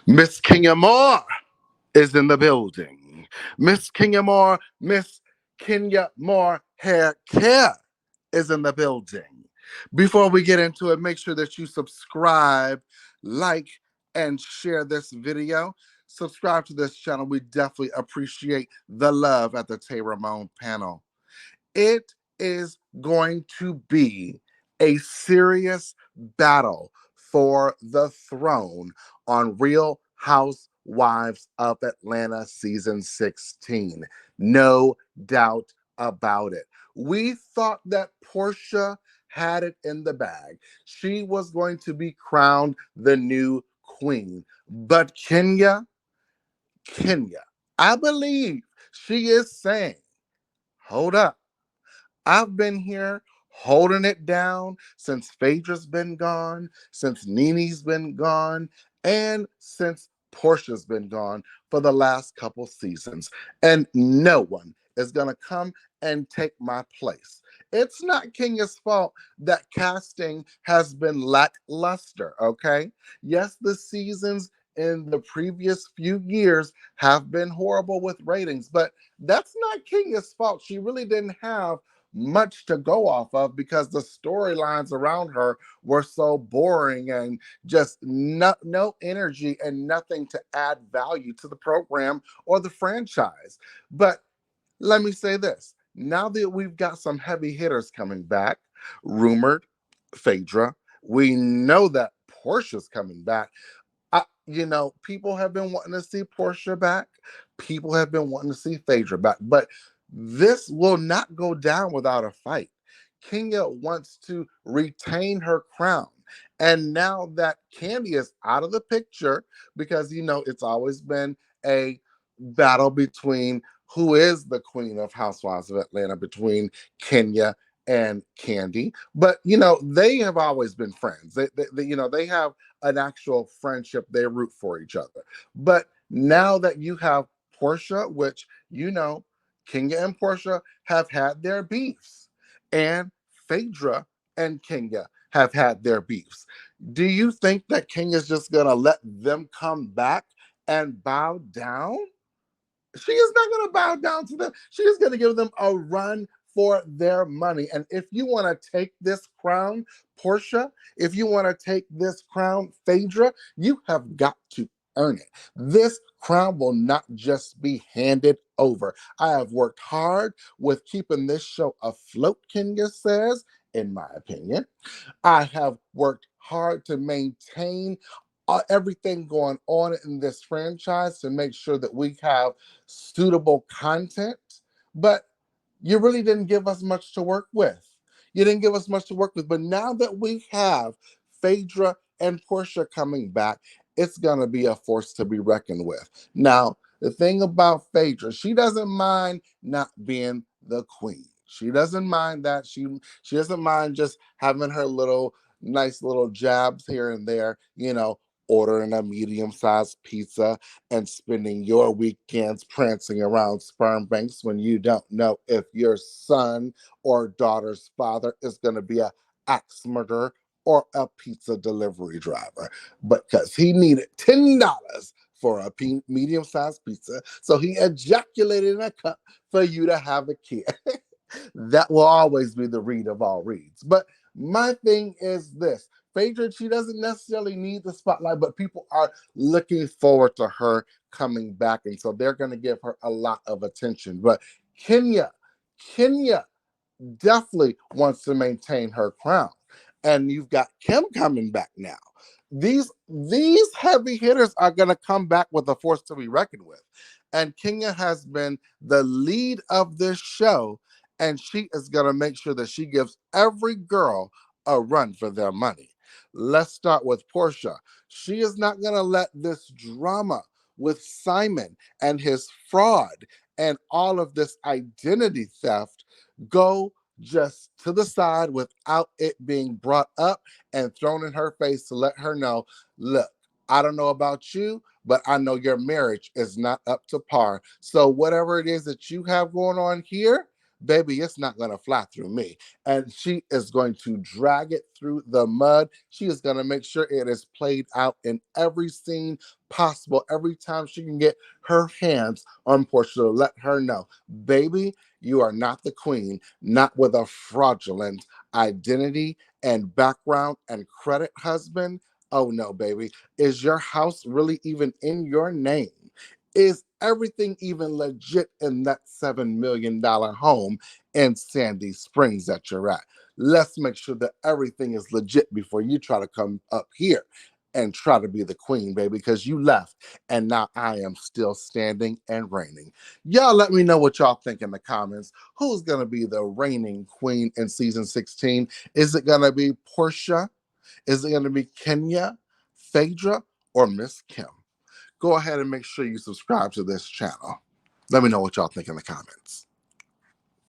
Miss Kenya Moore is in the building. Miss Kenya Moore, Miss Kenya Moore Hair Care is in the building. Before we get into it, make sure that you subscribe, like, and share this video. Subscribe to this channel. We definitely appreciate the love at the Tay Ramon panel. It is going to be a serious battle for the throne on Real Housewives of Atlanta season 16. No doubt about it. We thought that Portia had it in the bag. She was going to be crowned the new queen. But Kenya, I believe she is saying, hold up. I've been here holding it down since Phaedra's been gone, since Nene's been gone, and since Portia's been gone for the last couple seasons. And no one is going to come and take my place. It's not Kenya's fault that casting has been lackluster, okay? Yes, the seasons in the previous few years have been horrible with ratings, but that's not Kenya's fault. She really didn't have much to go off of because the storylines around her were so boring and just no energy and nothing to add value to the program or the franchise. But let me say this. Now that we've got some heavy hitters coming back, rumored, Phaedra, we know that Portia's coming back. People have been wanting to see Portia back. People have been wanting to see Phaedra back. But this will not go down without a fight. Kenya wants to retain her crown. And now that Kandi is out of the picture, because, it's always been a battle between who is the queen of Housewives of Atlanta, between Kenya and Kandi. But, they have always been friends. They have an actual friendship. They root for each other. But now that you have Portia, which, Kenya and Portia have had their beefs, and Phaedra and Kenya have had their beefs. Do you think that Kenya's just going to let them come back and bow down? She is not going to bow down to them. She is going to give them a run for their money. And if you want to take this crown, Portia, if you want to take this crown, Phaedra, you have got to earn it. This crown will not just be handed over. I have worked hard with keeping this show afloat, Kenya says, in my opinion. I have worked hard to maintain everything going on in this franchise to make sure that we have suitable content. But you really didn't give us much to work with. You didn't give us much to work with. But now that we have Phaedra and Portia coming back, it's going to be a force to be reckoned with. Now, the thing about Phaedra, she doesn't mind not being the queen. She doesn't mind that. She doesn't mind just having her nice little jabs here and there, ordering a medium-sized pizza and spending your weekends prancing around sperm banks when you don't know if your son or daughter's father is going to be a axe murderer or a pizza delivery driver. But because he needed $10 for a medium-sized pizza, so he ejaculated in a cup for you to have a kid. That will always be the read of all reads. But my thing is this. Phaedra, she doesn't necessarily need the spotlight, but people are looking forward to her coming back. And so they're going to give her a lot of attention. But Kenya definitely wants to maintain her crown. And you've got Kim coming back now. These heavy hitters are going to come back with a force to be reckoned with. And Kenya has been the lead of this show, and she is going to make sure that she gives every girl a run for their money. Let's start with Portia. She is not going to let this drama with Simon and his fraud and all of this identity theft go just to the side without it being brought up and thrown in her face to let her know, look, I don't know about you, but I know your marriage is not up to par. So whatever it is that you have going on here, baby, it's not going to fly through me. And she is going to drag it through the mud. She is going to make sure it is played out in every scene possible. Every time she can get her hands on Portia to let her know, baby, you are not the queen, not with a fraudulent identity and background and credit husband. Oh no, baby. Is your house really even in your name? Is everything even legit in that $7 million home in Sandy Springs that you're at? Let's make sure that everything is legit before you try to come up here and try to be the queen, baby, because you left and now I am still standing and reigning. Y'all let me know what y'all think in the comments. Who's going to be the reigning queen in season 16? Is it going to be Portia? Is it going to be Kenya, Phaedra, or Miss Kim? Go ahead and make sure you subscribe to this channel. Let me know what y'all think in the comments.